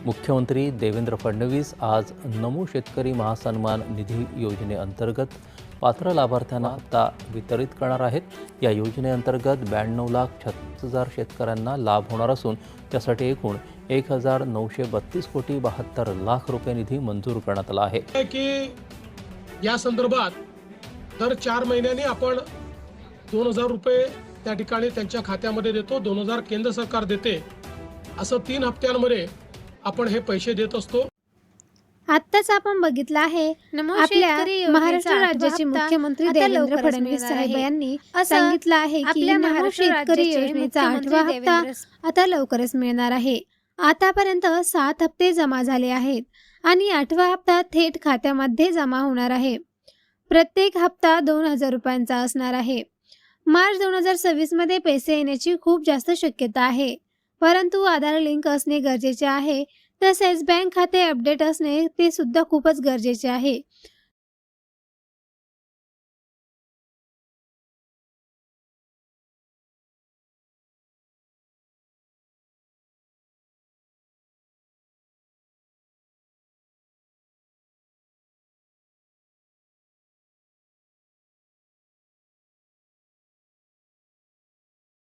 मुख्यमंत्री देवेंद्र फडणवीस आज नमो शेतकरी महासन्मान निधी योजनेअंतर्गत पात्र लाभार्थ्यांना हप्ता वितरित करणार आहेत. या योजनेअंतर्गत 92,36,000 शेतकऱ्यांना लाभ होणार असून त्यासाठी एकूण 1,932 कोटी 72 लाख रुपये निधी मंजूर करण्यात आला आहे. की या संदर्भात दर 4 महिन्यांनी आपण 2,000 रुपये त्या ठिकाणी त्यांच्या खात्यामध्ये देतो. 2,000 केंद्र सरकार देते. असं 3 हप्त्यांमध्ये आपण हे पैसे देत असतो. आत्ताच आपण बघितलं आहे आपल्या महाराष्ट्र राज्याचे मुख्यमंत्री देवेंद्र फडणवीस साहेब यांनी सांगितलं आहे की महाराष्ट्र शेतकरी योजनेचा 8वा हप्ता आता लवकरच मिळणार आहे. आतापर्यंत 7 हप्ते जमा झाले आहेत आणि 8वा हप्ता थेट खात्यामध्ये जमा होणार आहे. प्रत्येक हप्ता 2,000 रुपयांचा असणार आहे. मार्च 2026 मध्ये पैसे येण्याची खूप जास्त शक्यता आहे, परंतु आधार लिंक असणे गरजेचे आहे. तसेच बँक खाते अपडेट असणे ते सुद्धा खूपच गरजेचे आहे.